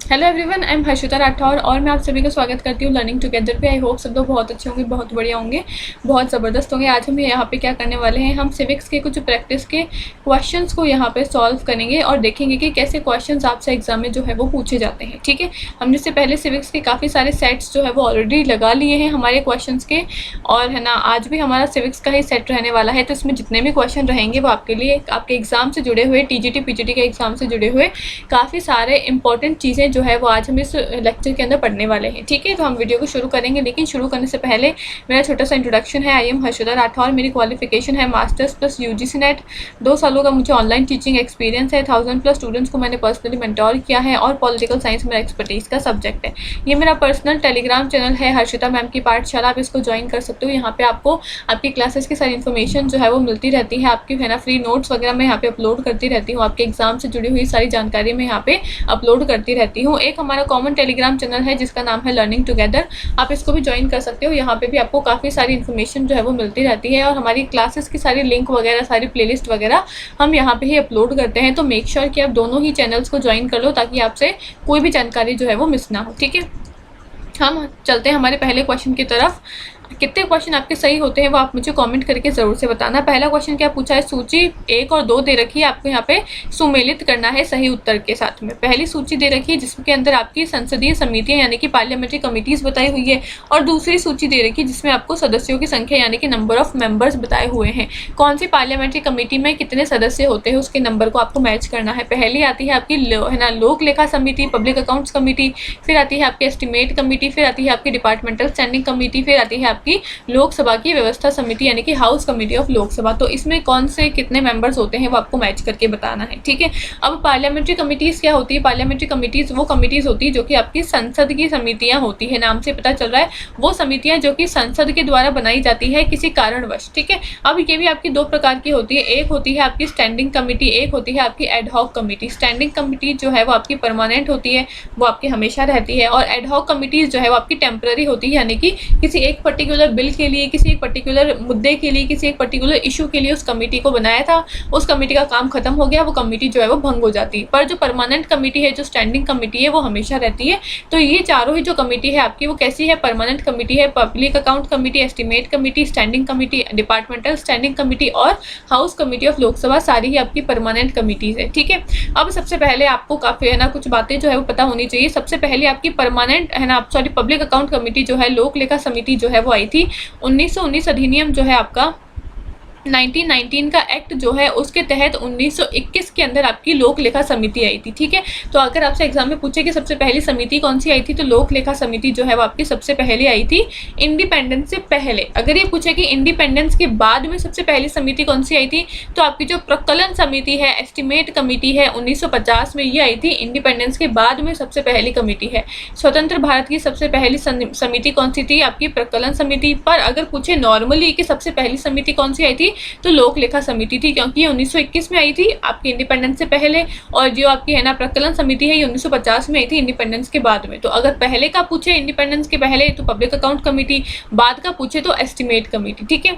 Hello everyone, I am Harshita Rathore और मैं आप सभी का स्वागत करती हूँ लर्निंग टुगेदर पे। आई होप सब लोग बहुत अच्छे होंगे, बहुत बढ़िया होंगे, बहुत ज़बरदस्त होंगे। आज हम यहाँ पे क्या करने वाले हैं, हम सिविक्स के कुछ प्रैक्टिस के क्वेश्चंस को यहाँ पे सॉल्व करेंगे और देखेंगे कि कैसे क्वेश्चंस आपसे एग्जाम में जो है वो पूछे जाते हैं। ठीक है, हमने इससे पहले सिविक्स के काफ़ी सारे सेट्स जो है वो ऑलरेडी लगा लिए हैं हमारे क्वेश्चन के, और है ना आज भी हमारा सिविक्स का ही सेट रहने वाला है। तो इसमें जितने भी क्वेश्चन रहेंगे वो आपके लिए आपके एग्जाम से जुड़े हुए, TGT PGT के एग्जाम से जुड़े हुए काफ़ी सारे इंपॉर्टेंट चीज़ें जो है वो आज हम इस लेक्चर के अंदर पढ़ने वाले हैं। ठीक है, तो हम वीडियो को शुरू करेंगे, लेकिन शुरू करने से पहले मेरा छोटा सा इंट्रोडक्शन है। आई एम हर्षिता राठौर, मेरी क्वालिफिकेशन है मास्टर्स प्लस UGC नेट। 2 सालों का मुझे ऑनलाइन टीचिंग एक्सपीरियंस है। 1000+ स्टूडेंट्स को मैंने पर्सनली मेंटोर किया है और पॉलिटिकल साइंस मेरा एक्सपर्टीज का सब्जेक्ट है। ये मेरा पर्सनल टेलीग्राम चैनल है हर्षिता मैम की पाठशाला, आप इसको ज्वाइन कर सकते हो। यहाँ पे आपको आपकी क्लासेस की सारी इन्फॉर्मेशन जो है वो मिलती रहती है। आपकी है ना फ्री नोट्स वगैरह मैं यहाँ पे अपलोड करती रहती हूँ। आपके एग्जाम से जुड़ी हुई सारी जानकारी मैं यहाँ पे अपलोड करती रहती हूँ। एक हमारा कॉमन टेलीग्राम चैनल है जिसका नाम है लर्निंग टुगेदर, आप इसको भी ज्वाइन कर सकते हो। यहाँ पे भी आपको काफ़ी सारी इन्फॉर्मेशन जो है वो मिलती रहती है और हमारी क्लासेस की सारी लिंक वगैरह, सारी प्लेलिस्ट वगैरह हम यहाँ पे ही अपलोड करते हैं। तो मेक श्योर कि आप दोनों ही चैनल्स को ज्वाइन कर लो ताकि आपसे कोई भी जानकारी जो है वो मिस ना हो। ठीक है, हम चलते हैं हमारे पहले क्वेश्चन की तरफ। कितने क्वेश्चन आपके सही होते हैं वो आप मुझे कमेंट करके ज़रूर से बताना। पहला क्वेश्चन क्या पूछा है, सूची 1 और 2 दे रखी है, आपको यहाँ पे सुमेलित करना है सही उत्तर के साथ में। पहली सूची दे रखी है जिसके अंदर आपकी संसदीय समितियां यानी कि पार्लियामेंट्री कमिटीज़ बताई हुई है, और दूसरी सूची दे रखी है जिसमें आपको सदस्यों की संख्या यानी कि नंबर ऑफ मेंबर्स बताए हुए हैं। कौन सी पार्लियामेंट्री कमेटी में कितने सदस्य होते हैं उसके नंबर को आपको मैच करना है। पहली आती है आपकी है ना लोक लेखा समिति, पब्लिक अकाउंट्स कमेटी, फिर आती है आपकी एस्टिमेट कमेटी, फिर आती है आपकी डिपार्टमेंटल स्टैंडिंग कमेटी, फिर आती है आपकी लोकसभा की व्यवस्था समिति यानी कि हाउस कमेटी ऑफ लोकसभा। तो इसमें कौन से कितने मेंबर्स होते हैं वो आपको मैच करके बताना है। ठीक है, अब पार्लियामेंट्री कमिटीज़ क्या होती है, पार्लियामेंट्री कमिटीज़ वो कमिटीज़ होती है जो कि आपकी संसद की समितियां होती है। नाम से पता चल रहा है, वो समितियां जो कि संसद के द्वारा बनाई जाती है किसी कारणवश। ठीक है, अब ये भी आपकी 2 प्रकार की होती है, एक होती है आपकी स्टैंडिंग कमेटी, एक होती है आपकी एडहॉक कमेटी। स्टैंडिंग कमेटी जो है वो आपकी परमानेंट होती है, वो आपकी हमेशा रहती है, और एडहॉक कमिटीज़ जो है वो आपकी टेम्पररी होती है, यानी कि किसी एक पर्टिकुलर बिल के लिए, किसी एक पर्टिकुलर मुद्दे के लिए, किसी एक पर्टिकुलर इशू के लिए उस कमेटी को बनाया था, उस कमेटी का काम खत्म हो गया, वो कमेटी जो है वो भंग हो जाती है। पर जो परमानेंट कमेटी है, जो स्टैंडिंग कमेटी है, वो हमेशा रहती है। तो ये चारों ही जो कमेटी है आपकी वो कैसी है, परमानेंट कमेटी है। Public account committee, estimate committee, standing committee, departmental standing committee और हाउस कमेटी ऑफ लोकसभा, सारी ही आपकी परमानेंट कमेटीज है। ठीक है, अब सबसे पहले आपको काफी है ना कुछ बातें जो है वो पता होनी चाहिए। सबसे पहले आपकी परमानेंट है ना पब्लिक अकाउंट कमेटी जो है, लोक लेखा समिति जो है वो आई थी 1919 अधिनियम जो है आपका 1919 का एक्ट जो है उसके तहत 1921 के अंदर आपकी लोक लेखा समिति आई थी। ठीक है, तो अगर आपसे एग्जाम में पूछे कि सबसे पहली समिति कौन सी आई थी, तो लोक लेखा समिति जो है वो आपकी सबसे पहले आई थी इंडिपेंडेंस से पहले। अगर ये पूछे कि इंडिपेंडेंस के बाद में सबसे पहली समिति कौन सी आई थी, तो आपकी जो प्रकलन समिति है, एस्टिमेट कमेटी है, 1950 में ये आई थी। इंडिपेंडेंस के बाद में सबसे पहली कमेटी है। स्वतंत्र भारत की सबसे पहली समिति कौन सी थी, आपकी प्रकलन समिति। पर अगर पूछे नॉर्मली कि सबसे पहली समिति कौन सी आई थी, तो लोक लेखा समिति थी, क्योंकि ये 1921 में आई थी आपकी इंडिपेंडेंस से पहले, और जो आपकी है ना प्रकलन समिति है ये 1950 में आई थी इंडिपेंडेंस के बाद में। तो अगर पहले का पूछे इंडिपेंडेंस के पहले तो पब्लिक अकाउंट कमेटी, बाद का पूछे तो एस्टिमेट कमेटी। ठीक है,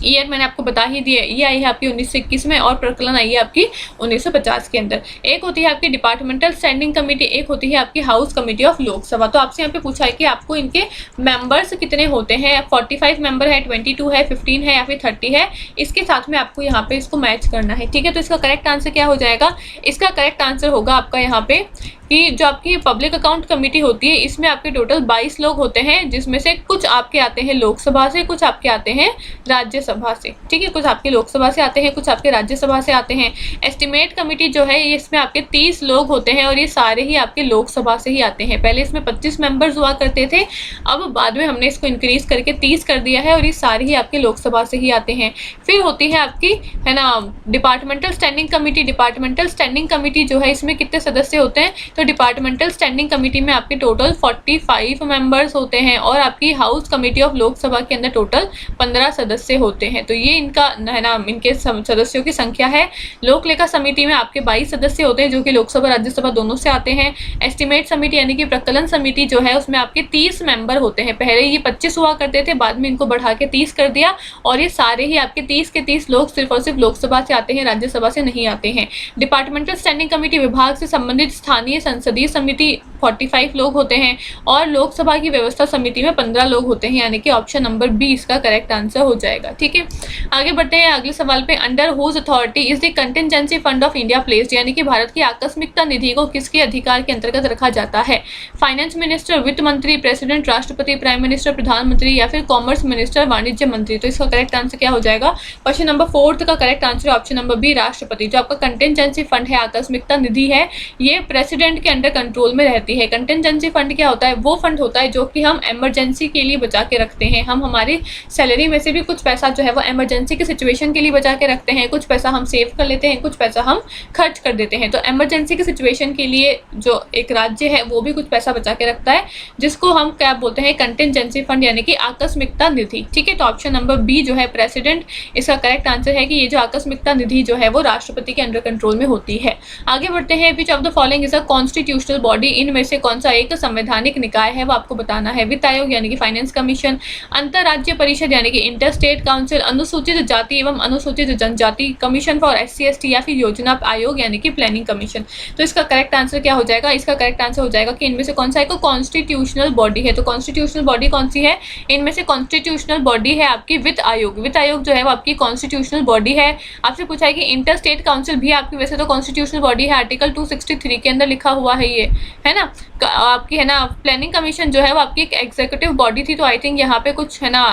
ईयर मैंने आपको बता ही दिया, ये आई है आपकी 1921 में और प्रकलन आई है आपकी 1950 के अंदर। एक होती है आपकी डिपार्टमेंटल स्टैंडिंग कमेटी, एक होती है आपकी हाउस कमेटी ऑफ लोकसभा। तो आपसे यहाँ पे पूछा है कि आपको इनके मेंबर्स कितने होते हैं, 45 मेंबर है, 22 है, 15 है या फिर 30 है, इसके साथ में आपको यहाँ पे इसको मैच करना है। ठीक है, तो इसका करेक्ट आंसर क्या हो जाएगा, इसका करेक्ट आंसर होगा आपका यहाँ पे कि जो आपकी पब्लिक अकाउंट कमेटी होती है इसमें आपके टोटल 22 लोग होते हैं, जिसमें से कुछ आपके आते हैं लोकसभा से, कुछ आपके आते हैं राज्यसभा से। ठीक है, कुछ आपके लोकसभा से आते हैं, कुछ आपके राज्यसभा से आते हैं। एस्टिमेट कमेटी जो है इसमें आपके 30 लोग होते हैं और ये सारे ही आपके लोकसभा से ही आते हैं। पहले इसमें 25 मेंबर्स हुआ करते थे, अब बाद में हमने इसको इंक्रीज करके 30 कर दिया है, और ये सारे ही आपके लोकसभा से ही आते हैं। फिर होती है आपकी है ना departmental standing committee. Departmental standing committee जो है इसमें कितने सदस्य होते हैं, तो डिपार्टमेंटल स्टैंडिंग कमेटी में आपके टोटल 45 मेंबर्स होते हैं, और आपकी हाउस कमेटी ऑफ लोकसभा के अंदर टोटल 15 सदस्य होते हैं। तो ये इनका है ना इनके सदस्यों की संख्या है। लोक लेखा समिति में आपके 22 सदस्य होते हैं जो कि लोकसभा राज्यसभा दोनों से आते हैं। एस्टिमेट समिति यानी कि प्रकलन समिति जो है उसमें आपके 30 मेंबर होते हैं। पहले ये 25 हुआ करते थे, बाद में इनको बढ़ा के 30 कर दिया, और ये सारे ही आपके 30 के 30 लोग सिर्फ और सिर्फ लोकसभा से आते हैं, राज्यसभा से नहीं आते हैं। डिपार्टमेंटल स्टैंडिंग कमेटी विभाग से संबंधित स्थानीय संसदीय समिति 45 लोग होते हैं और लोकसभा की व्यवस्था समिति में 15 लोग होते हैं, यानी कि ऑप्शन नंबर बी इसका करेक्ट आंसर हो जाएगा। ठीक है, आगे बढ़ते हैं अगले सवाल पे। Under whose authority is the contingency fund of India placed, यानी कि भारत की आकस्मिकता निधि को किसके अधिकार के अंतर्गत रखा जाता है? फाइनेंस मिनिस्टर, वित्त मंत्री, प्रेसिडेंट, राष्ट्रपति, प्राइम मिनिस्टर, प्रधानमंत्री या फिर कॉमर्स मिनिस्टर, वाणिज्य मंत्री। तो इसका करेक्ट आंसर क्या हो जाएगा? क्वेश्चन नंबर 4 का करेक्ट आंसर है ऑप्शन नंबर बी राष्ट्रपति। जो आपका कंटिजेंसी फंड है, आकस्मिकता निधि है, ये प्रेसिडेंट के अंडर कंट्रोल में रहती है। कंटिजेंसी फंड क्या होता है? वो फंड होता है जो कि हम इमरजेंसी के लिए बचा के रखते हैं। हम हमारी सैलरी में से भी कुछ पैसा जो है वो इमरजेंसी की सिचुएशन के लिए बचा के रखते हैं, कुछ पैसा हम सेव कर लेते हैं, कुछ पैसा हम खर्च कर देते हैं। तो इमरजेंसी की सिचुएशन के लिए जो एक राज्य है वो भी कुछ पैसा बचा के रखता है, जिसको हम क्या बोलते हैं? कंटिजेंसी फंड, यानी कि आकस्मिकता निधि। ठीक है, तो ऑप्शन नंबर बी जो है प्रेसिडेंट, इसका करेक्ट आंसर है कि ये जो आकस्मिकता निधि जो है वो राष्ट्रपति के अंडर कंट्रोल में होती है। आगे बढ़ते हैं। विच of the following is a constitutional body, इनमें से कौन सा एक संवैधानिक निकाय है वो आपको बताना है। वित्त आयोग यानी कि फाइनेंस कमीशन, अंतरराज्य परिषद यानी कि इंटर स्टेट काउंसिल, अनुसूचित जाति एवं अनुसूचित जनजाति कमीशन फॉर SC/ST या फिर योजना आयोग यानी कि प्लानिंग कमीशन। तो इसका करेक्ट आंसर क्या हो जाएगा? इसका करेक्ट आंसर हो जाएगा कि इनमें से कौन सा एक कॉन्स्टिट्यूशनल बॉडी है। तो कॉन्स्टिट्यूशनल बॉडी कौन सी है? इनमें से कॉन्स्टिट्यूशनल बॉडी है आपकी वित्त आयोग। वित्त आयोग जो है वो आपकी कॉन्स्टिट्यूशनल बॉडी है। आपसे पूछा है कि इंटर स्टेट काउंसिल भी आपकी वैसे तो कॉन्स्टिट्यूशनल बॉडी है, आर्टिकल 263 के अंदर लिखा हुआ है ये, है ना। आपकी है ना प्लानिंग कमीशन जो है वो आपकी एक एग्जीक्यूटिव बॉडी थी। तो आई थिंक यहाँ पे कुछ है ना,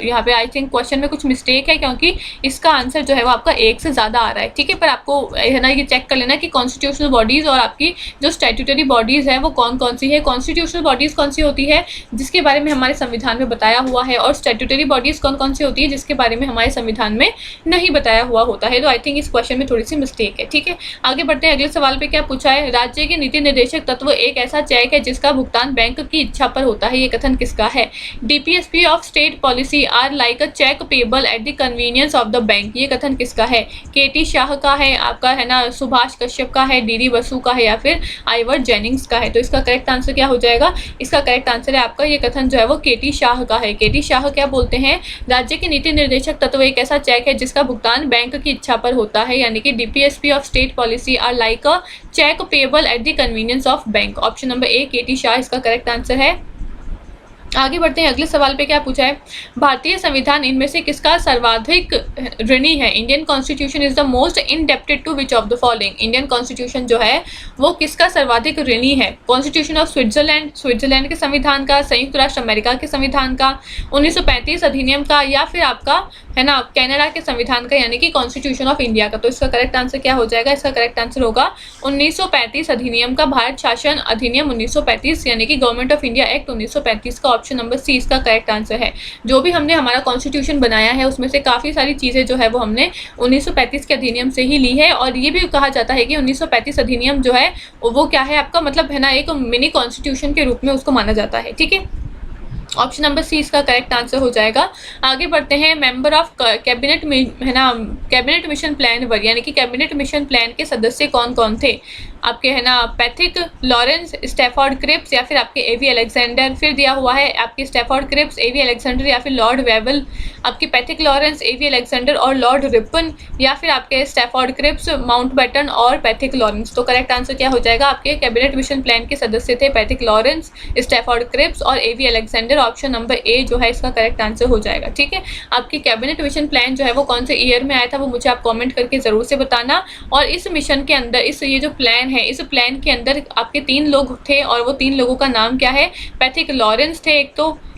यहाँ पे आई थिंक क्वेश्चन में कुछ मिस्टेक है, क्योंकि इसका आंसर जो है वो आपका एक से ज़्यादा आ रहा है। ठीक है, पर आपको है ना ये चेक कर लेना कि कॉन्स्टिट्यूशनल बॉडीज़ और आपकी जो स्टैट्यूटरी बॉडीज़ है वो कौन कौन सी है। कॉन्स्टिट्यूशनल बॉडीज़ कौन सी होती है? जिसके बारे में हमारे संविधान में बताया हुआ है, और स्टैट्यूटरी बॉडीज़ कौन कौन सी होती है? जिसके बारे में हमारे संविधान में नहीं बताया हुआ होता है। तो आई थिंक इस क्वेश्चन में थोड़ी सी मिस्टेक है। ठीक है, आगे बढ़ते हैं। अगले सवाल पे क्या पूछा है? राज्य के नीति निर्देशक तत्व एक ऐसा चेक है जिसका भुगतान बैंक की इच्छा पर होता है, ये कथन किसका है? DPSP of state policy are like a cheque payable at the convenience of the bank, ये कथन किसका है? KT शाह का है, आपका है ना सुभाष कश्यप का है, DD बसु का है या फिर आइवर जेनिंग्स का है। तो इसका करेक्ट आंसर क्या हो जाएगा? इसका करेक्ट आंसर है आपका ये कथन जो है वो KT शाह का है। KT शाह क्या बोलते हैं? राज्य के नीति निर्देशक तत्व एक ऐसा चेक है जिसका भुगतान बैंक की इच्छा पर होता है, यानी कि DPSP of state policy are like a cheque payable at the convenience of bank. Option number A KT Shah इसका करेक्ट आंसर है। आगे बढ़ते हैं। अगले सवाल पे क्या पूछा है? भारतीय संविधान इनमें से किसका सर्वाधिक ऋणी है? Indian constitution is the most indebted to which of the following? Indian constitution जो है वो किसका सर्वाधिक ऋणी है? कॉन्स्टिट्यूशन ऑफ स्विट्जरलैंड, स्विट्जरलैंड के संविधान का, संयुक्त राष्ट्र अमेरिका के संविधान का, 1935 अधिनियम का, या फिर आपका है ना कनाडा के संविधान का, यानी कि कॉन्स्टिट्यूशन ऑफ इंडिया का। तो इसका करेक्ट आंसर क्या हो जाएगा? इसका करेक्ट आंसर होगा 1935 अधिनियम का, भारत शासन अधिनियम 1935 यानी कि गवर्नमेंट ऑफ इंडिया एक्ट 1935 का। ऑप्शन नंबर सी इसका करेक्ट आंसर है। जो भी हमने हमारा कॉन्स्टिट्यूशन बनाया है उसमें से काफ़ी सारी चीज़ें जो है वो हमने 1935 के अधिनियम से ही ली है, और ये भी कहा जाता है कि 1935 अधिनियम जो है वो क्या है आपका मतलब है ना एक मिनी कॉन्स्टिट्यूशन के रूप में उसको माना जाता है। ठीक है, ऑप्शन नंबर सी इसका करेक्ट आंसर हो जाएगा। आगे बढ़ते हैं। मेंबर ऑफ कैबिनेट में है ना कैबिनेट मिशन प्लान वर, यानी कि कैबिनेट मिशन प्लान के सदस्य कौन कौन थे? आपके है ना पैथिक लॉरेंस, स्टैफोर्ड क्रिप्स या फिर आपके एवी अलेक्जेंडर। फिर दिया हुआ है आपकी स्टैफोर्ड क्रिप्स, एवी अलेक्जेंडर या फिर लॉर्ड वेबल, आपकी पैथिक लॉरेंस, एवी अलेक्जेंडर और लॉर्ड रिपन, या फिर आपके स्टैफोर्ड क्रिप्स, माउंटबेटन और पैथिक लॉरेंस। तो करेक्ट आंसर क्या हो जाएगा? आपके कैबिनेट मिशन प्लान के सदस्य थे पैथिक लॉरेंस, स्टैफोर्ड क्रिप्स और एवी अलेक्जेंडर। ऑप्शन नंबर ए जो है इसका करेक्ट आंसर हो जाएगा। ठीक है, आपकी कैबिनेट मिशन प्लान जो है वो कौन से ईयर में आया था वो मुझे आप कमेंट करके ज़रूर से बताना। और इस मिशन के अंदर इस ये जो प्लान है, इस प्लान के अंदर आपके 3 लोग थे, और वो 3 लोगों का नाम क्या है? पैथिक लॉरेंस थे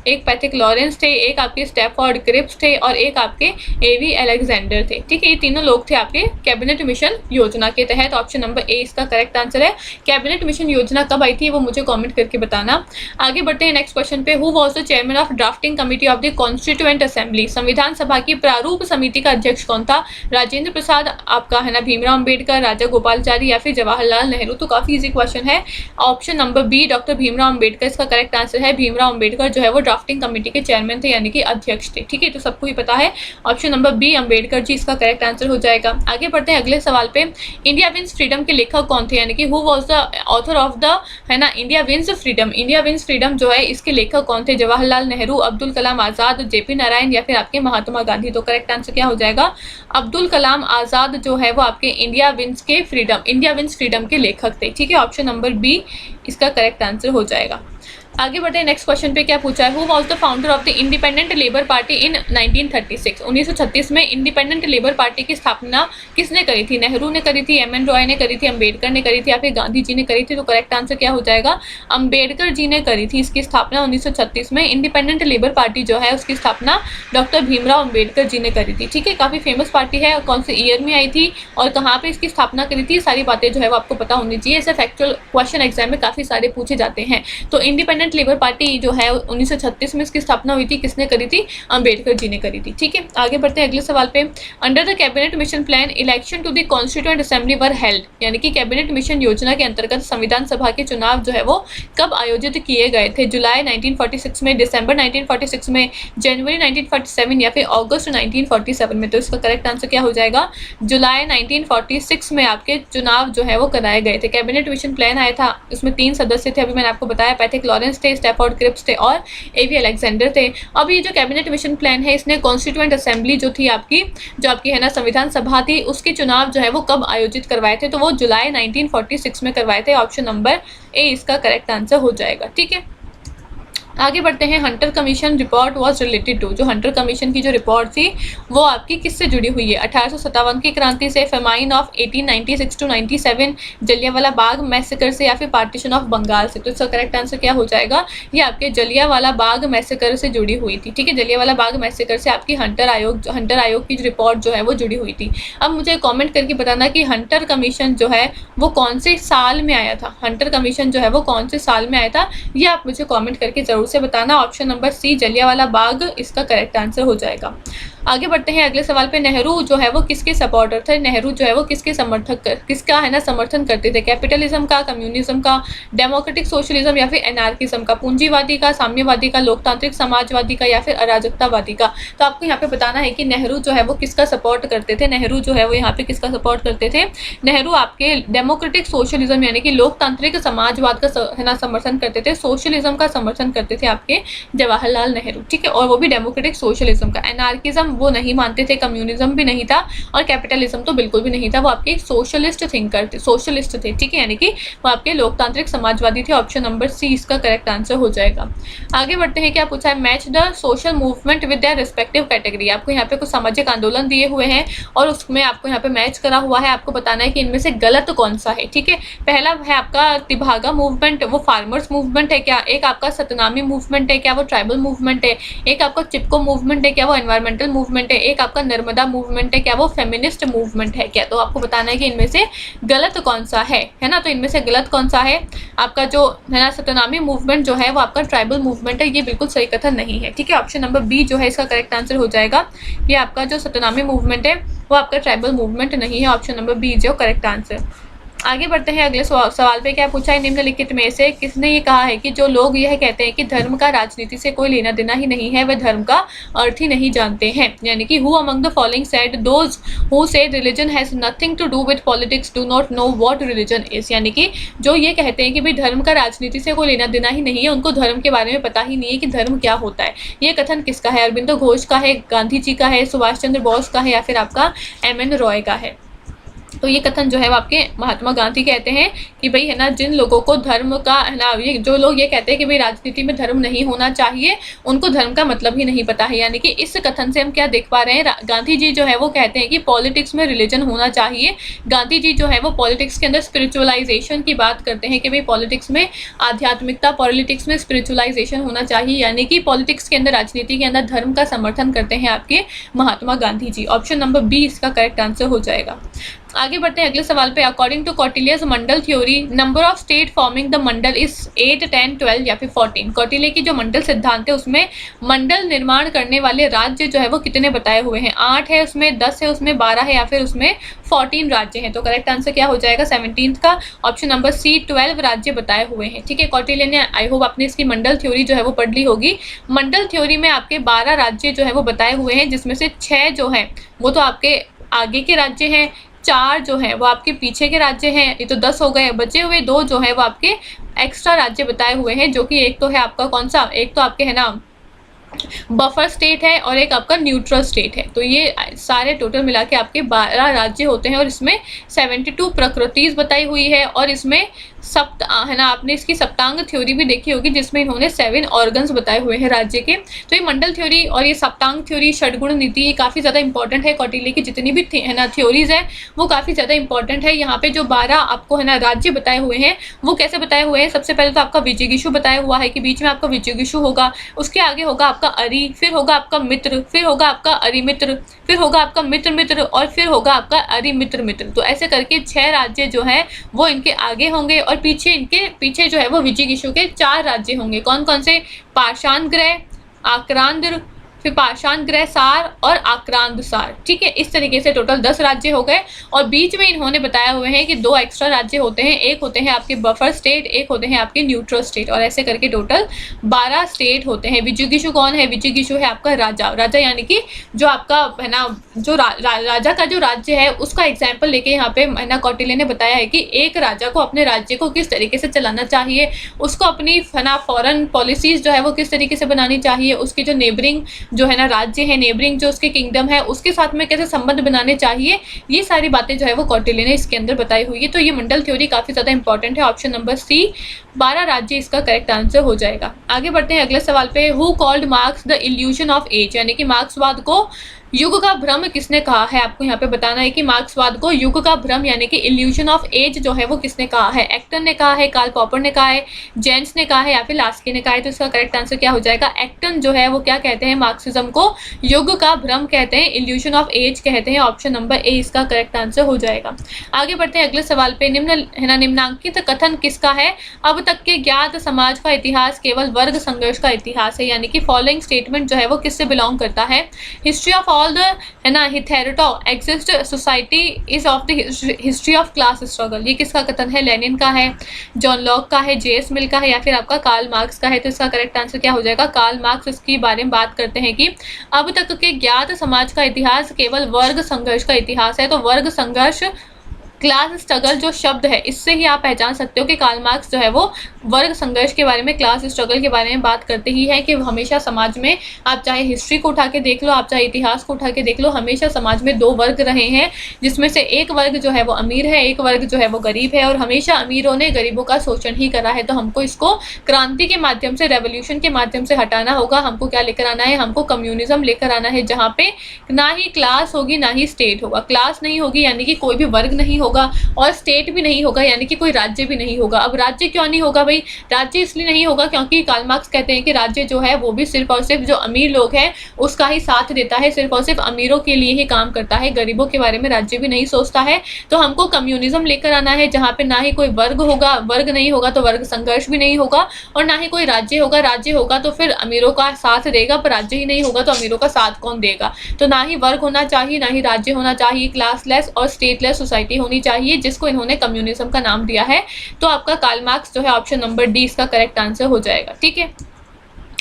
एक पैथिक लॉरेंस थे, एक आपके स्टैफोर्ड क्रिप्स थे और एक आपके एवी अलेक्जेंडर थे। ठीक है, ये तीनों लोग थे आपके कैबिनेट मिशन योजना के तहत। ऑप्शन नंबर ए इसका करेक्ट आंसर है। कैबिनेट मिशन योजना कब आई थी वो मुझे कमेंट करके बताना। आगे बढ़ते हैं नेक्स्ट क्वेश्चन पे। Who was the chairman of drafting committee of the constituent assembly? संविधान सभा की प्रारूप समिति का अध्यक्ष कौन था? राजेंद्र प्रसाद, आपका है ना भीमराव अम्बेडकर, राजा गोपालचारी या फिर जवाहरलाल नेहरू। तो काफ़ी ईजी क्वेश्चन है। Option number B doctor Bhimrao Ambedkar इसका करेक्ट आंसर है। भीमराव अम्बेडकर जो है वो ड्राफ्टिंग कमेटी के चेयरमैन थे यानी कि अध्यक्ष थे। ठीक है, तो सबको ही पता है। Option number B Ambedkar ji इसका करेक्ट आंसर हो जाएगा। आगे बढ़ते हैं अगले सवाल पे। इंडिया विंस फ्रीडम के लेखक कौन थे, यानी कि who was the author of the, है ना, India wins freedom. India wins freedom जो है इसके लेखक कौन थे? जवाहरलाल नेहरू, अब्दुल कलाम आजाद, जेपी नारायण या फिर आपके महात्मा गांधी। तो करेक्ट आंसर क्या हो जाएगा? अब्दुल कलाम आजाद जो है वो आपके इंडिया विंस फ्रीडम के लेखक थे। ठीक है, ऑप्शन नंबर बी इसका करेक्ट आंसर हो जाएगा। आगे बढ़ते हैं नेक्स्ट क्वेश्चन पे। क्या पूछा है? Who was the founder of the independent labour party इन 1936? 1936 में इंडिपेंडेंट लेबर पार्टी की स्थापना किसने करी थी? नेहरू ने करी थी, एम एन रॉय ने करी थी, अम्बेडकर ने करी थी या फिर गांधी जी ने करी थी? तो करेक्ट आंसर क्या हो जाएगा? अम्बेडकर जी ने करी थी इसकी स्थापना 1936 में। इंडिपेंडेंट लेबर पार्टी जो है उसकी स्थापना डॉक्टर भीमराव अम्बेडकर जी ने करी थी। ठीक है, काफी फेमस पार्टी है। कौन से ईयर में आई थी और कहाँ पे इसकी स्थापना करी थी, सारी बातें जो है वो आपको पता होनी चाहिए। ऐसे फैक्चुअल क्वेश्चन एग्जाम में काफी सारे पूछे जाते हैं। तो इंडिपेंडेंट लेबर पार्टी जो है 1936 में इसकी स्थापना हुई थी, किसने करी थी? अम्बेडकर जी ने करी थी। ठीक है, आगे बढ़ते हैं अगले सवाल पे। Under the cabinet mission plan election to the constituent assembly were held, यानी कि कैबिनेट मिशन योजना के अंतर्गत संविधान सभा के चुनाव जो है वो कब आयोजित किए गए थे? जुलाई 1946 में, दिसंबर 1946 में, जनवरी 1947 या फिर अगस्त 1947 में? तो इसका करेक्ट आंसर क्या हो जाएगा? जुलाई 1946 में आपके चुनाव जो है वो कराए गए थे। कैबिनेट मिशन प्लान आया था, इसमें 3 सदस्य थे, अभी मैंने आपको बताया, पैट्रिक लॉरेंस थे, स्टैफोर्ड क्रिप्स थे और एवी अलेक्जेंडर थे। अब ये जो कैबिनेट मिशन प्लान है इसने कॉन्स्टिट्यूएंट असेंबली जो थी आपकी, जो आपकी है ना संविधान सभा थी, उसके चुनाव जो है वो कब आयोजित करवाए थे? तो वो जुलाई 1946 में करवाए थे। ऑप्शन नंबर ए इसका करेक्ट आंसर हो जाएगा। ठीक है, आगे बढ़ते हैं। Hunter commission report was related to, जो हंटर कमीशन की जो रिपोर्ट थी वो आपकी किससे जुड़ी हुई है? 1857 की क्रांति से, famine of 1896 to 97, Jallianwala Bagh massacre से या फिर पार्टीशन ऑफ बंगाल से? तो इसका करेक्ट आंसर क्या हो जाएगा? ये आपके जलियांवाला बाग मैसेकर से जुड़ी हुई थी। ठीक है, जलियांवाला बाग मैसेकर से आपकी हंटर आयोग की रिपोर्ट जो है वो जुड़ी हुई थी। अब मुझे कॉमेंट करके बताना कि हंटर कमीशन जो है वो कौन से साल में आया था? हंटर कमीशन जो है वो कौन से साल में आया था, ये आप मुझे कॉमेंट करके जरूर से बताना। Option number C Jallianwala Bagh इसका करेक्ट आंसर हो जाएगा। आगे बढ़ते हैं अगले सवाल पे। नेहरू जो है वो किसके सपोर्टर थे? नेहरू जो है वो किसके किसका है ना समर्थन करते थे? कैपिटलिज्म का, कम्युनिज्म का, डेमोक्रेटिक सोशलिज्म या फिर एनार्किज्म का? पूंजीवादी का, साम्यवादी का, लोकतांत्रिक समाजवादी का या फिर अराजकतावादी का? तो आपको यहाँ पे बताना है कि नेहरू जो है वो किसका सपोर्ट करते थे। नेहरू जो है वो यहाँ पे किसका सपोर्ट करते थे? नेहरू आपके डेमोक्रेटिक सोशलिज्म यानी कि लोकतांत्रिक समाजवाद का है ना समर्थन करते थे। सोशलिज्म का समर्थन करते थे आपके जवाहरलाल नेहरू। ठीक है, और वो भी डेमोक्रेटिक सोशलिज्म का। एनार्किज्म वो नहीं मानते थे, कम्युनिज्म भी नहीं था और कैपिटलिज्म तो बिल्कुल भी नहीं था। वो आपके सोशलिस्ट थे। ठीक है, यानी कि वो आपके लोकतांत्रिक समाजवादी थे। ऑप्शन नंबर सी इसका करेक्ट आंसर हो जाएगा। आगे बढ़ते हैं। क्या पूछा है? Match the social movement with their respective category. आपको यहाँ पे कुछ सामाजिक आंदोलन दिए हुए हैं और उसमें आपको यहाँ पे मैच करा हुआ है। आपको बताना है कि इनमें से गलत कौन सा है। ठीक है, पहला है आपका तिभागा मूवमेंट, वो फार्मर्स मूवमेंट है क्या? एक आपका सतनामी मूवमेंट है क्या? वो ट्राइबल मूवमेंट है। एक आपका चिपको मूवमेंट है क्या? वो एनवायरमेंटल मूवमेंट है। एक आपका नर्मदा मूवमेंट है क्या? वो फेमिनिस्ट मूवमेंट है क्या? तो आपको बताना है कि इनमें से गलत कौन सा है ना। तो इनमें से गलत कौन सा है? आपका जो है ना सतनामी मूवमेंट जो है वो आपका ट्राइबल मूवमेंट है, ये बिल्कुल सही कथन नहीं है। ठीक है, ऑप्शन नंबर बी जो है इसका करेक्ट आंसर हो जाएगा। ये आपका जो सतनामी मूवमेंट है वो आपका ट्राइबल मूवमेंट नहीं है। ऑप्शन नंबर बी जो करेक्ट आंसर। आगे बढ़ते हैं अगले सवाल पे। क्या पूछा है? निम्नलिखित में से किसने ये कहा है कि जो लोग यह कहते हैं कि धर्म का राजनीति से कोई लेना देना ही नहीं है, वह धर्म का अर्थ ही नहीं जानते हैं? यानी कि who among the following said those who said religion has nothing to do with politics do not know what religion is. यानी कि जो ये कहते हैं कि भाई धर्म का राजनीति से कोई लेना देना ही नहीं है, उनको धर्म के बारे में पता ही नहीं है कि धर्म क्या होता है। ये कथन किसका है? अरबिंदो घोष का है, गांधी जी का है, सुभाष चंद्र बोस का है या फिर आपका एम.एन. रॉय का है? तो ये कथन जो है वो आपके महात्मा गांधी कहते हैं कि भाई है ना जिन लोगों को धर्म का है ना, ये जो लोग ये कहते हैं कि भाई राजनीति में धर्म नहीं होना चाहिए, उनको धर्म का मतलब ही नहीं पता है। यानी कि इस कथन से हम क्या देख पा रहे हैं? गांधी जी जो है वो कहते हैं कि पॉलिटिक्स में रिलीजन होना चाहिए। गांधी जी जो है वो पॉलिटिक्स के अंदर स्पिरिचुअलाइजेशन की बात करते हैं कि भाई पॉलिटिक्स में आध्यात्मिकता, पॉलिटिक्स में स्पिरिचुअलाइजेशन होना चाहिए। यानी कि पॉलिटिक्स के अंदर, राजनीति के अंदर धर्म का समर्थन करते हैं आपके Mahatma Gandhi ji. Option number B इसका करेक्ट आंसर हो जाएगा। आगे बढ़ते हैं अगले सवाल पे। According to Kautilya's mandal theory, number of state forming the mandal is 8, 10, 12 या फिर 14। कौटिल्य की जो मंडल सिद्धांत है उसमें मंडल निर्माण करने वाले राज्य जो है वो कितने बताए हुए हैं? 8 है उसमें, 10 है उसमें, 12 है या फिर उसमें 14 राज्य हैं। तो करेक्ट आंसर क्या हो जाएगा 17 का? ऑप्शन नंबर सी 12 राज्य बताए हुए हैं। ठीक है, कौटिल्य ने, आई होप आपने इसकी मंडल थ्योरी जो है वो पढ़ ली होगी। मंडल थ्योरी में आपके 12 राज्य जो है वो बताए हुए हैं, जिसमें से 6 जो है वो तो आपके आगे के राज्य हैं, 4 जो है वो आपके पीछे के राज्य हैं। ये तो 10 हो गए। बचे हुए 2 जो है वो आपके एक्स्ट्रा राज्य बताए हुए हैं, जो कि एक तो है आपका कौन सा, एक तो आपके है ना बफर स्टेट है और एक आपका न्यूट्रल स्टेट है। तो ये सारे टोटल मिला के आपके 12 राज्य होते हैं और इसमें 72 प्रकृतिज बताई हुई है और इसमें है ना, आपने इसकी सप्तांग थ्योरी भी देखी होगी जिसमें इन्होंने 7 ऑर्गन्स बताए हुए हैं राज्य के। तो ये मंडल थ्योरी और ये सप्तांग थ्योरी, षडगुण नीति, ये काफ़ी ज़्यादा इंपॉर्टेंट है। कौटिल्य की जितनी भी है ना थ्योरीज है वो काफ़ी ज़्यादा इंपॉर्टेंट है। यहाँ पे जो 12 आपको है ना राज्य बताए हुए हैं वो कैसे बताए हुए हैं? सबसे पहले तो आपका विजिगीषु बताया हुआ है कि बीच में आपका विजिगीषु होगा, उसके आगे होगा आपका अरि, फिर होगा आपका मित्र, फिर होगा आपका अरिमित्र, फिर होगा आपका मित्र मित्र और फिर होगा आपका अरिमित्र मित्र। तो ऐसे करके 6 राज्य जो है वो इनके आगे होंगे और पीछे इनके पीछे जो है वो विजिगीषु के 4 राज्य होंगे। कौन कौन से? पाषाण ग्रह, आक्रांद्र, फिर पाषाण ग्रह सार और आक्रांत सार। ठीक है, इस तरीके से टोटल 10 राज्य हो गए और बीच में इन्होंने बताया हुए हैं कि 2 एक्स्ट्रा राज्य होते हैं, एक होते हैं आपके बफर स्टेट, एक होते हैं आपके न्यूट्रल स्टेट, और ऐसे करके टोटल 12 स्टेट होते हैं। विजिगीषु कौन है? विजिगीषु है आपका राजा। राजा यानी कि जो आपका है ना, जो राजा का जो राज्य है उसका एग्जाम्पल लेके यहाँ पे है ना कौटिल्य ने बताया है कि एक राजा को अपने राज्य को किस तरीके से चलाना चाहिए, उसको अपनी है ना फॉरेन पॉलिसीज जो है वो किस तरीके से बनानी चाहिए, उसकी जो नेबरिंग जो है ना राज्य है, नेबरिंग जो उसके किंगडम है उसके साथ में कैसे संबंध बनाने चाहिए, ये सारी बातें जो है वो कौटिल्य ने इसके अंदर बताई हुई है। तो ये मंडल थ्योरी काफी ज्यादा इंपॉर्टेंट है। ऑप्शन नंबर सी 12 राज्य इसका करेक्ट आंसर हो जाएगा। आगे बढ़ते हैं अगले सवाल पे। Who called Marx the illusion of age, यानी कि मार्क्सवाद को युग का भ्रम किसने कहा है? आपको यहाँ पे बताना है कि मार्क्सवाद को युग का भ्रम यानी कि इल्यूजन ऑफ एज जो है वो किसने कहा है? एक्टन ने कहा है, कार्ल पॉपर ने कहा है, जेन्स ने कहा है या फिर लास्की ने कहा है? तो इसका करेक्ट आंसर क्या हो जाएगा? एक्टन जो है वो क्या कहते हैं? मार्क्सिज्म को युग का भ्रम कहते हैं, इल्यूजन ऑफ एज कहते हैं। ऑप्शन नंबर ए इसका करेक्ट आंसर हो जाएगा। आगे बढ़ते हैं अगले सवाल पे। निम्नांकित कथन किसका है? अब तक के ज्ञात समाज का इतिहास केवल वर्ग संघर्ष का इतिहास है, यानी कि फॉलोइंग स्टेटमेंट जो है वो किससे बिलोंग करता है? हिस्ट्री ऑफ ऑल द है ना hitherto exist society is of the history of class struggle. ये किसका कथन है? लेनिन का है, जॉन लॉक का है, जेएस मिल का है या फिर आपका कार्ल मार्क्स का है? तो इसका करेक्ट आंसर क्या हो जाएगा? कार्ल मार्क्स इसके बारे में बात करते हैं कि अब तक के ज्ञात समाज का इतिहास केवल वर्ग संघर्ष का इतिहास है। तो वर्ग संघर्ष, क्लास स्ट्रगल जो शब्द है इससे ही आप पहचान सकते हो कि कार्ल मार्क्स जो है वो वर्ग संघर्ष के बारे में, क्लास स्ट्रगल के बारे में बात करते ही है कि हमेशा समाज में, आप चाहे हिस्ट्री को उठा के देख लो, आप चाहे इतिहास को उठा के देख लो, हमेशा समाज में 2 वर्ग रहे हैं, जिसमें से एक वर्ग जो है वो अमीर है, एक वर्ग जो है वो गरीब है, और हमेशा अमीरों ने गरीबों का शोषण ही करा है। तो हमको इसको क्रांति के माध्यम से, रेवोल्यूशन के माध्यम से हटाना होगा। हमको क्या लेकर आना है? हमको कम्युनिज्म लेकर आना है, जहाँ पे ना ही क्लास होगी ना ही स्टेट होगा। क्लास नहीं होगी यानी कि कोई भी वर्ग नहीं होगा, और स्टेट भी नहीं होगा यानी कि कोई राज्य भी नहीं होगा। अब राज्य क्यों नहीं होगा भाई? राज्य इसलिए नहीं होगा क्योंकि कार्ल मार्क्स कहते हैं कि राज्य जो है वो भी सिर्फ और सिर्फ जो अमीर लोग हैं उसका ही साथ देता है, सिर्फ और सिर्फ अमीरों के लिए ही काम करता है, गरीबों के बारे में राज्य भी नहीं सोचता है। तो हमको कम्युनिज्म लेकर आना है, जहाँ पे ना ही कोई वर्ग होगा, वर्ग नहीं होगा तो वर्ग संघर्ष भी नहीं होगा, और ना ही कोई राज्य होगा। राज्य होगा तो फिर अमीरों का साथ देगा, पर राज्य ही नहीं होगा तो अमीरों का साथ कौन देगा? तो ना ही वर्ग होना चाहिए, ना ही राज्य होना चाहिए, क्लासलेस और स्टेटलेस सोसाइटी होनी चाहिए, जिसको इन्होंने कम्युनिज्म का नाम दिया है। तो आपका कार्ल मार्क्स जो है ऑप्शन नंबर डी इसका करेक्ट आंसर हो जाएगा। ठीक है,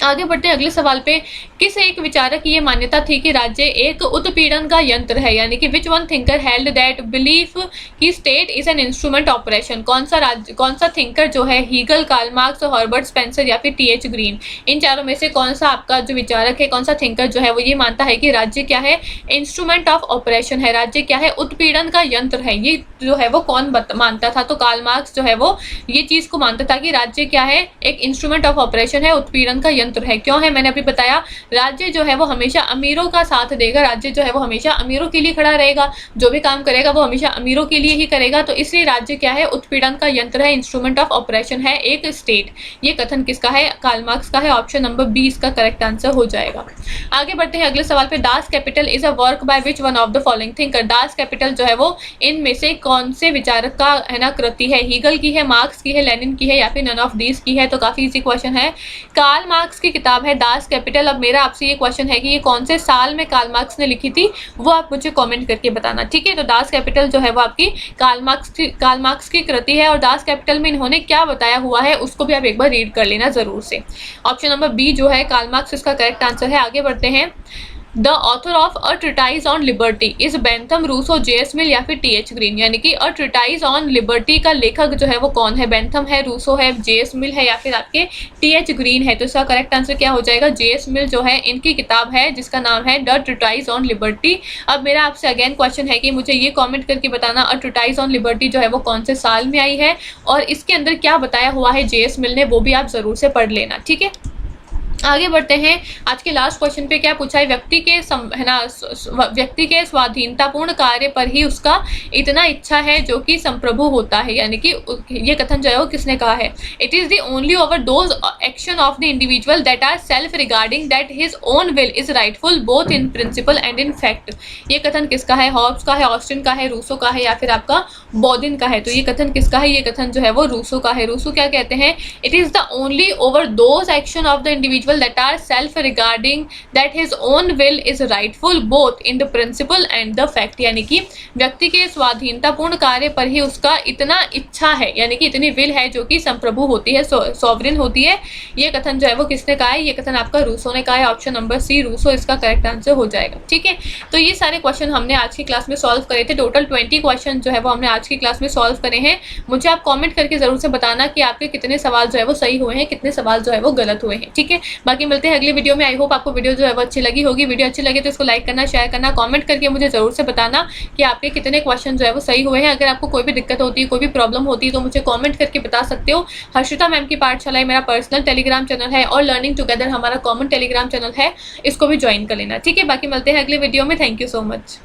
आगे बढ़ते हैं अगले सवाल पे। किस एक विचारक की ये मान्यता थी कि राज्य एक उत्पीड़न का यंत्र है, यानी कि which one thinker held that belief कि state is an instrument operation? कौन सा थिंकर जो है, Hegel, Karl Marx, Herbert Spencer या फिर टीएच ग्रीन? इन चारों में से कौन सा आपका जो विचारक है, कौन सा थिंकर जो है वो ये मानता है कि राज्य क्या है? इंस्ट्रूमेंट ऑफ ऑपरेशन है, राज्य क्या है? उत्पीड़न का यंत्र है। ये जो है वो कौन मानता था? तो कार्ल मार्क्स जो है वो ये चीज को मानता था कि राज्य क्या है? एक इंस्ट्रूमेंट ऑफ ऑपरेशन है, उत्पीड़न का यंत्र यंत्र है। क्यों है? मैंने अभी बताया, राज्य जो है वो हमेशा अमीरों का साथ देगा, राज्य जो है वो हमेशा अमीरों के लिए खड़ा रहेगा, जो भी काम करेगा वो हमेशा अमीरों के लिए ही करेगा, तो इसलिए राज्य क्या है? उत्पीड़न का यंत्र है, इंस्ट्रूमेंट ऑफ ऑपरेशन है एक स्टेट। ये कथन किसका है? कार्ल मार्क्स का है। ऑप्शन नंबर बी इसका करेक्ट आंसर हो जाएगा। आगे बढ़ते हैं अगले सवाल पे। Das Kapital is a work by which one of the following thinker. Das Kapital जो है वो इनमें से कौन से विचारक का है ना कृति है? हीगल की है, मार्क्स की है, लेनिन की है, या फिर नन ऑफ दीज की है? तो काफी इजी क्वेश्चन है। कार्ल मार्क्स की किताब है दास कैपिटल। अब मेरा आपसे ये क्वेश्चन है कि ये कौन से साल में कार्ल मार्क्स ने लिखी थी, वो आप मुझे कमेंट करके बताना, ठीक है। तो दास कैपिटल जो है वो आपकी कार्ल मार्क्स की कृति है, और दास कैपिटल में इन्होंने क्या बताया हुआ है उसको भी आप एक बार रीड कर लेना जरूर से। ऑप्शन नंबर बी जो है कार्ल मार्क्स इसका करेक्ट आंसर है। आगे बढ़ते हैं। The author of a treatise on liberty is Bentham, Rousseau, JS. Mill या फिर टी.एच. ग्रीन। यानी कि अ ट्रिटाइज ऑन लिबर्टी का लेखक जो है वो कौन है? बेंथम है, रूसो है, जे.एस. मिल है, या फिर आपके टी.एच. ग्रीन है। तो इसका करेक्ट आंसर क्या हो जाएगा? जे.एस. मिल जो है इनकी किताब है जिसका नाम है द ट्रिटाइज ऑन लिबर्टी। अब मेरा आपसे अगेन क्वेश्चन है कि मुझे ये कॉमेंट करके बताना अ ट्रिटाइज ऑन लिबर्टी जो है वो कौन से साल में आई है, और इसके अंदर क्या बताया हुआ है जे.एस. मिल ने, वो भी आप जरूर से पढ़ लेना, ठीक है। आगे बढ़ते हैं। आज के लास्ट क्वेश्चन पे क्या पूछा है? व्यक्ति के स्वाधीनतापूर्ण कार्य पर ही उसका इतना इच्छा है जो कि संप्रभु होता है। यानी कि ये कथन जो है वो किसने कहा है? It is the only over those action of the individual that are self regarding that his own will is rightful both in principle and in fact. ये कथन किसका है? हॉब्स का है, ऑस्टिन का है, रूसो का है, या फिर आपका बॉदिन का है? तो ये कथन किसका है? ये कथन जो है वो रूसो का है। रूसो क्या कहते हैं? It is the only over those action of the individual that are self regarding that his own will is rightful both in the principle and the fact। यानी कि व्यक्ति के स्वाधीनतापूर्ण कार्य पर ही उसका इतना इच्छा है, यानी कि इतनी विल है जो कि संप्रभु होती है, सॉवरिन होती है। ये कथन जो है वो किसने कहा है? ये कथन आपका रूसो ने कहा है। ऑप्शन नंबर सी रूसो इसका करेक्ट आंसर हो जाएगा, ठीक है। तो ये सारे क्वेश्चन हमने आज की क्लास में सॉल्व करे थे। टोटल 20 क्वेश्चन जो है वो हमने आज की क्लास में सॉल्व करे हैं। मुझे आप कॉमेंट करके जरूर से बताना कि आपके कितने सवाल जो है वो सही हुए हैं, कितने सवाल जो है वो गलत हुए हैं, ठीक है। बाकी मिलते हैं अगले वीडियो में। आई होप आपको वीडियो जो है वो अच्छी लगी होगी। वीडियो अच्छी लगे तो इसको लाइक करना, शेयर करना, कमेंट करके मुझे जरूर से बताना कि आपके कितने क्वेश्चन जो है वो सही हुए हैं। अगर आपको कोई भी दिक्कत होती है, कोई भी प्रॉब्लम होती है, तो मुझे कमेंट करके बता सकते हो। हर्षिता मैम की पाठशाला मेरा पर्सनल टेलीग्राम चैनल है, और लर्निंग टुगेदर हमारा कॉमन टेलीग्राम चैनल है, इसको भी ज्वाइन कर लेना, ठीक है। बाकी मिलते हैं अगले वीडियो में। Thank you so much.